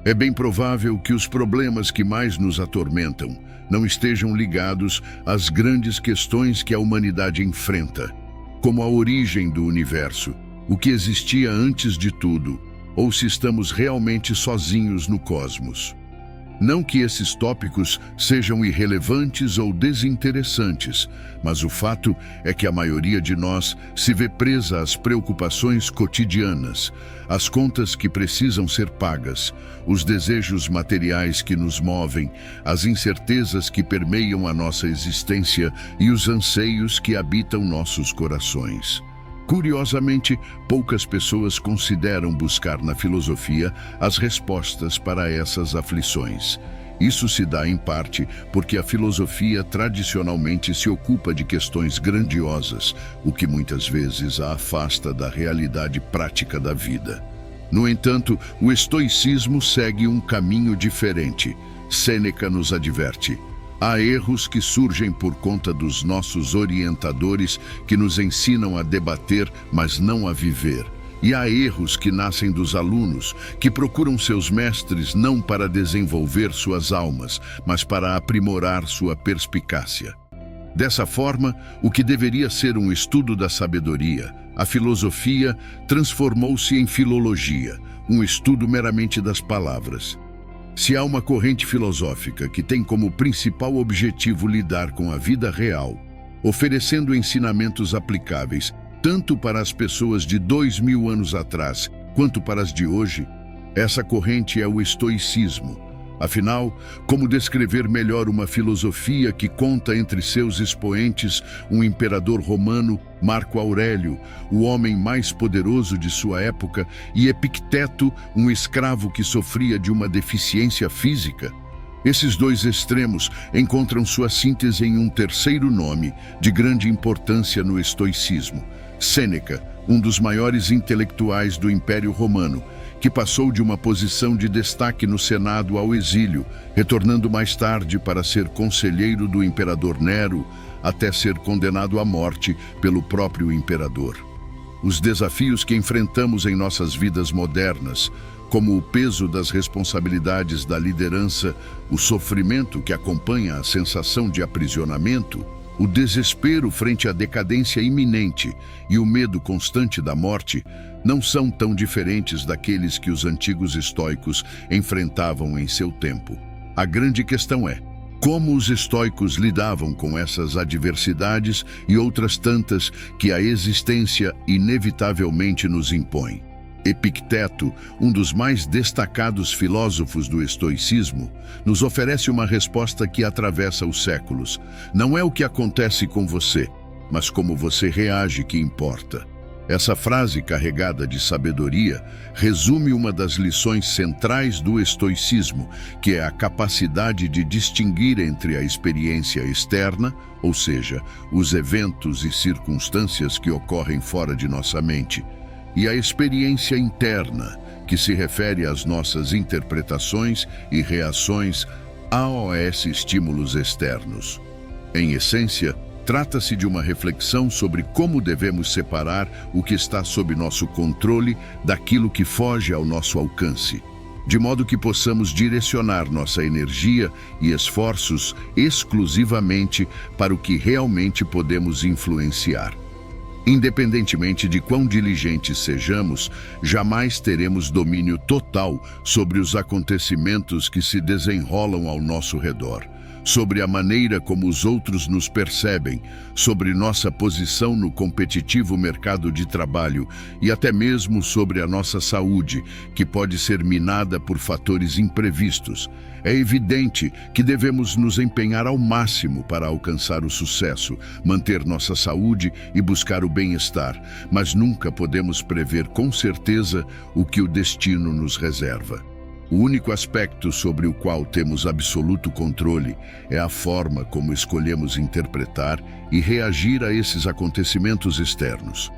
É bem provável que os problemas que mais nos atormentam não estejam ligados às grandes questões que a humanidade enfrenta, como a origem do universo, o que existia antes de tudo, ou se estamos realmente sozinhos no cosmos. Não que esses tópicos sejam irrelevantes ou desinteressantes, mas o fato é que a maioria de nós se vê presa às preocupações cotidianas, às contas que precisam ser pagas, os desejos materiais que nos movem, as incertezas que permeiam a nossa existência e os anseios que habitam nossos corações. Curiosamente, poucas pessoas consideram buscar na filosofia as respostas para essas aflições. Isso se dá em parte porque a filosofia tradicionalmente se ocupa de questões grandiosas, o que muitas vezes a afasta da realidade prática da vida. No entanto, o estoicismo segue um caminho diferente. Sêneca nos adverte: há erros que surgem por conta dos nossos orientadores que nos ensinam a debater, mas não a viver. E há erros que nascem dos alunos, que procuram seus mestres não para desenvolver suas almas, mas para aprimorar sua perspicácia. Dessa forma, o que deveria ser um estudo da sabedoria, a filosofia, transformou-se em filologia, um estudo meramente das palavras. Se há uma corrente filosófica que tem como principal objetivo lidar com a vida real, oferecendo ensinamentos aplicáveis tanto para as pessoas de 2000 anos atrás quanto para as de hoje, essa corrente é o estoicismo. Afinal, como descrever melhor uma filosofia que conta entre seus expoentes um imperador romano, Marco Aurélio, o homem mais poderoso de sua época, e Epicteto, um escravo que sofria de uma deficiência física? Esses dois extremos encontram sua síntese em um terceiro nome de grande importância no estoicismo: Sêneca, um dos maiores intelectuais do Império Romano, que passou de uma posição de destaque no Senado ao exílio, retornando mais tarde para ser conselheiro do imperador Nero, até ser condenado à morte pelo próprio imperador. Os desafios que enfrentamos em nossas vidas modernas, como o peso das responsabilidades da liderança, o sofrimento que acompanha a sensação de aprisionamento, o desespero frente à decadência iminente e o medo constante da morte, não são tão diferentes daqueles que os antigos estoicos enfrentavam em seu tempo. A grande questão é: como os estoicos lidavam com essas adversidades e outras tantas que a existência inevitavelmente nos impõe? Epicteto, um dos mais destacados filósofos do estoicismo, nos oferece uma resposta que atravessa os séculos. Não é o que acontece com você, mas como você reage que importa. Essa frase carregada de sabedoria resume uma das lições centrais do estoicismo, que é a capacidade de distinguir entre a experiência externa, ou seja, os eventos e circunstâncias que ocorrem fora de nossa mente, e a experiência interna, que se refere às nossas interpretações e reações aos estímulos externos. Em essência, trata-se de uma reflexão sobre como devemos separar o que está sob nosso controle daquilo que foge ao nosso alcance, de modo que possamos direcionar nossa energia e esforços exclusivamente para o que realmente podemos influenciar. Independentemente de quão diligentes sejamos, jamais teremos domínio total sobre os acontecimentos que se desenrolam ao nosso redor, sobre a maneira como os outros nos percebem, sobre nossa posição no competitivo mercado de trabalho e até mesmo sobre a nossa saúde, que pode ser minada por fatores imprevistos. É evidente que devemos nos empenhar ao máximo para alcançar o sucesso, manter nossa saúde e buscar o bem-estar, mas nunca podemos prever com certeza o que o destino nos reserva. O único aspecto sobre o qual temos absoluto controle é a forma como escolhemos interpretar e reagir a esses acontecimentos externos.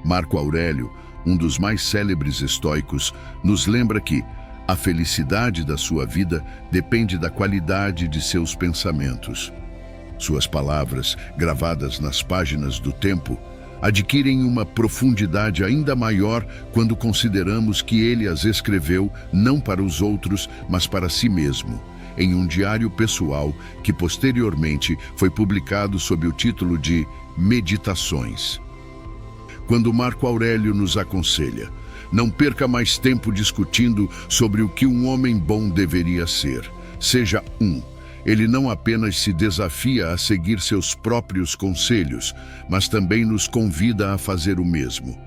Marco Aurélio, um dos mais célebres estoicos, nos lembra que a felicidade da sua vida depende da qualidade de seus pensamentos. Suas palavras, gravadas nas páginas do tempo, adquirem uma profundidade ainda maior quando consideramos que ele as escreveu não para os outros, mas para si mesmo, em um diário pessoal que posteriormente foi publicado sob o título de Meditações. Quando Marco Aurélio nos aconselha: não perca mais tempo discutindo sobre o que um homem bom deveria ser. Seja um. Ele não apenas se desafia a seguir seus próprios conselhos, mas também nos convida a fazer o mesmo.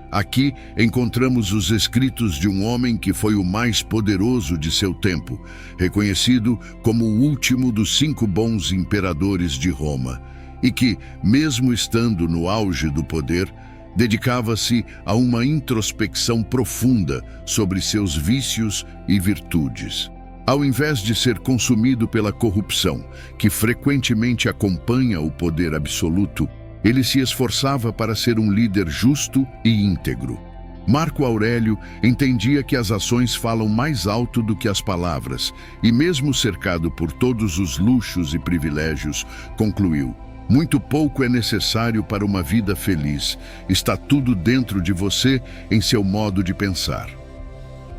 Aqui encontramos os escritos de um homem que foi o mais poderoso de seu tempo, reconhecido como o último dos 5 bons imperadores de Roma, e que, mesmo estando no auge do poder, dedicava-se a uma introspecção profunda sobre seus vícios e virtudes. Ao invés de ser consumido pela corrupção, que frequentemente acompanha o poder absoluto, ele se esforçava para ser um líder justo e íntegro. Marco Aurélio entendia que as ações falam mais alto do que as palavras, e mesmo cercado por todos os luxos e privilégios, concluiu: muito pouco é necessário para uma vida feliz. Está tudo dentro de você, em seu modo de pensar.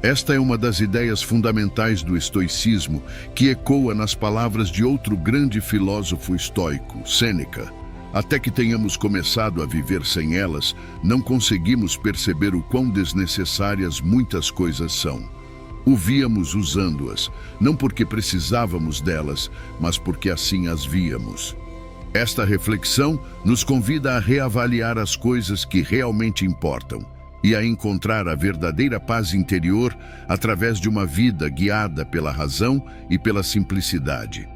Esta é uma das ideias fundamentais do estoicismo, que ecoa nas palavras de outro grande filósofo estoico, Sêneca. Até que tenhamos começado a viver sem elas, não conseguimos perceber o quão desnecessárias muitas coisas são. O víamos usando-as, não porque precisávamos delas, mas porque assim as víamos. Esta reflexão nos convida a reavaliar as coisas que realmente importam e a encontrar a verdadeira paz interior através de uma vida guiada pela razão e pela simplicidade.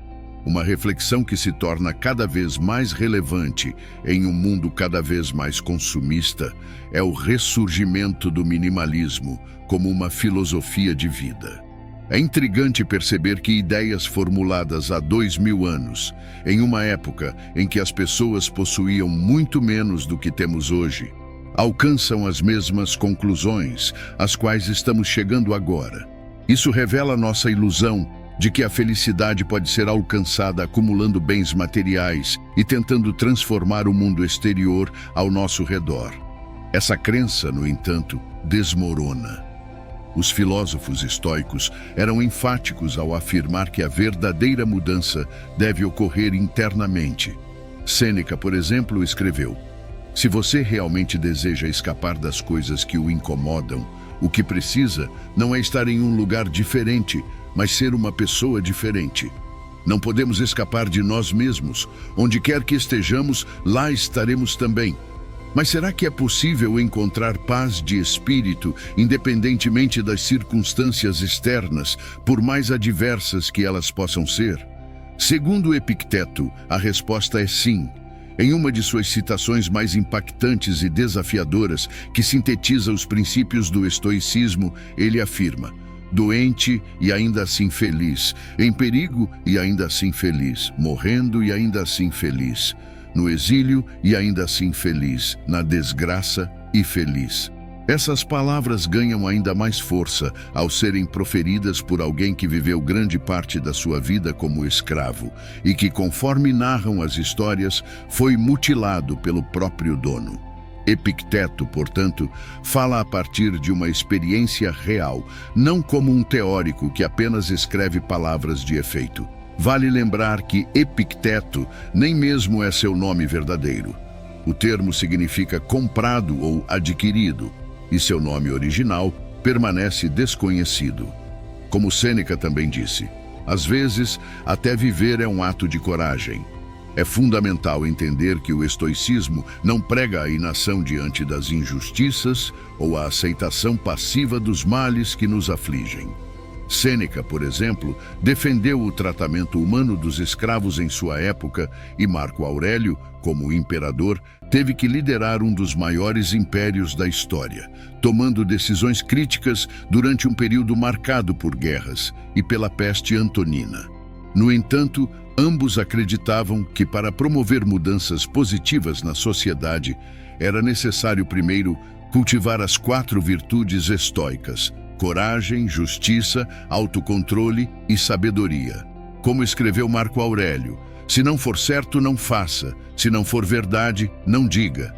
Uma reflexão que se torna cada vez mais relevante em um mundo cada vez mais consumista é o ressurgimento do minimalismo como uma filosofia de vida. É intrigante perceber que ideias formuladas há 2000 anos, em uma época em que as pessoas possuíam muito menos do que temos hoje, alcançam as mesmas conclusões às quais estamos chegando agora. Isso revela nossa ilusão de que a felicidade pode ser alcançada acumulando bens materiais e tentando transformar o mundo exterior ao nosso redor. Essa crença, no entanto, desmorona. Os filósofos estoicos eram enfáticos ao afirmar que a verdadeira mudança deve ocorrer internamente. Sêneca, por exemplo, escreveu: se você realmente deseja escapar das coisas que o incomodam, o que precisa não é estar em um lugar diferente, mas ser uma pessoa diferente. Não podemos escapar de nós mesmos. Onde quer que estejamos, lá estaremos também. Mas será que é possível encontrar paz de espírito, independentemente das circunstâncias externas, por mais adversas que elas possam ser? Segundo Epicteto, a resposta é sim. Em uma de suas citações mais impactantes e desafiadoras, que sintetiza os princípios do estoicismo, ele afirma: doente e ainda assim feliz, em perigo e ainda assim feliz, morrendo e ainda assim feliz, no exílio e ainda assim feliz, na desgraça e feliz. Essas palavras ganham ainda mais força ao serem proferidas por alguém que viveu grande parte da sua vida como escravo e que, conforme narram as histórias, foi mutilado pelo próprio dono. Epicteto, portanto, fala a partir de uma experiência real, não como um teórico que apenas escreve palavras de efeito. Vale lembrar que Epicteto nem mesmo é seu nome verdadeiro. O termo significa comprado ou adquirido, e seu nome original permanece desconhecido. Como Sêneca também disse, às vezes, até viver é um ato de coragem. É fundamental entender que o estoicismo não prega a inação diante das injustiças ou a aceitação passiva dos males que nos afligem. Sêneca, por exemplo, defendeu o tratamento humano dos escravos em sua época e Marco Aurélio, como imperador, teve que liderar um dos maiores impérios da história, tomando decisões críticas durante um período marcado por guerras e pela peste antonina. No entanto, ambos acreditavam que para promover mudanças positivas na sociedade, era necessário primeiro cultivar as 4 virtudes estoicas: coragem, justiça, autocontrole e sabedoria. Como escreveu Marco Aurélio: se não for certo, não faça. Se não for verdade, não diga.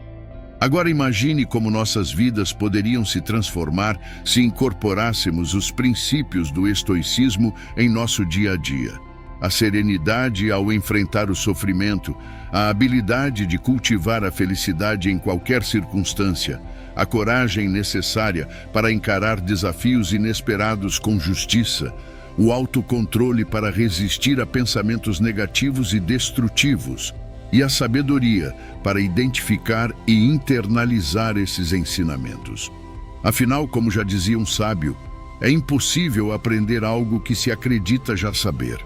Agora imagine como nossas vidas poderiam se transformar se incorporássemos os princípios do estoicismo em nosso dia a dia. A serenidade ao enfrentar o sofrimento, a habilidade de cultivar a felicidade em qualquer circunstância, a coragem necessária para encarar desafios inesperados com justiça, o autocontrole para resistir a pensamentos negativos e destrutivos, e a sabedoria para identificar e internalizar esses ensinamentos. Afinal, como já dizia um sábio, é impossível aprender algo que se acredita já saber.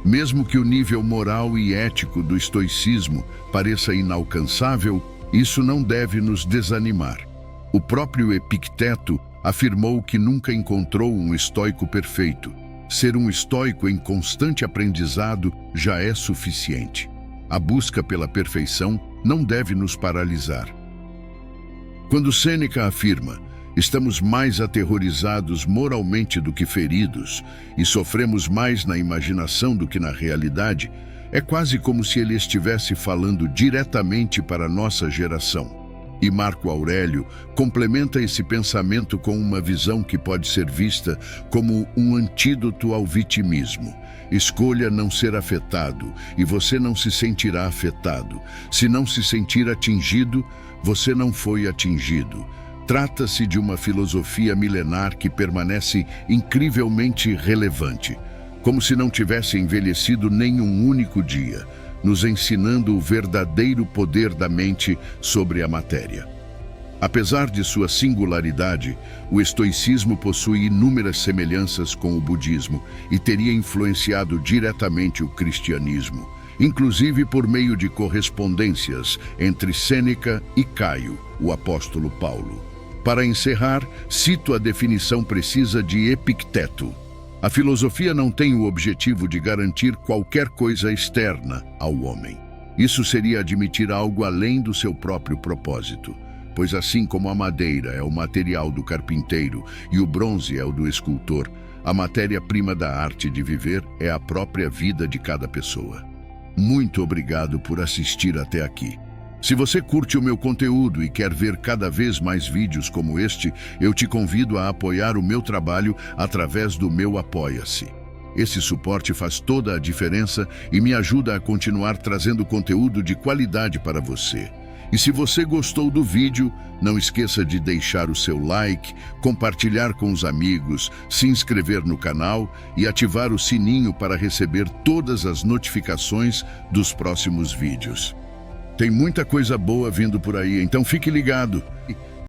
Mesmo que o nível moral e ético do estoicismo pareça inalcançável, isso não deve nos desanimar. O próprio Epicteto afirmou que nunca encontrou um estoico perfeito. Ser um estoico em constante aprendizado já é suficiente. A busca pela perfeição não deve nos paralisar. Quando Sêneca afirma: estamos mais aterrorizados moralmente do que feridos e sofremos mais na imaginação do que na realidade, é quase como se ele estivesse falando diretamente para a nossa geração. E Marco Aurélio complementa esse pensamento com uma visão que pode ser vista como um antídoto ao vitimismo. Escolha não ser afetado e você não se sentirá afetado. Se não se sentir atingido, você não foi atingido. Trata-se de uma filosofia milenar que permanece incrivelmente relevante, como se não tivesse envelhecido nem um único dia, nos ensinando o verdadeiro poder da mente sobre a matéria. Apesar de sua singularidade, o estoicismo possui inúmeras semelhanças com o budismo e teria influenciado diretamente o cristianismo, inclusive por meio de correspondências entre Sêneca e Caio, o apóstolo Paulo. Para encerrar, cito a definição precisa de Epicteto. A filosofia não tem o objetivo de garantir qualquer coisa externa ao homem. Isso seria admitir algo além do seu próprio propósito, pois assim como a madeira é o material do carpinteiro e o bronze é o do escultor, a matéria-prima da arte de viver é a própria vida de cada pessoa. Muito obrigado por assistir até aqui. Se você curte o meu conteúdo e quer ver cada vez mais vídeos como este, eu te convido a apoiar o meu trabalho através do meu Apoia-se. Esse suporte faz toda a diferença e me ajuda a continuar trazendo conteúdo de qualidade para você. E se você gostou do vídeo, não esqueça de deixar o seu like, compartilhar com os amigos, se inscrever no canal e ativar o sininho para receber todas as notificações dos próximos vídeos. Tem muita coisa boa vindo por aí, então fique ligado.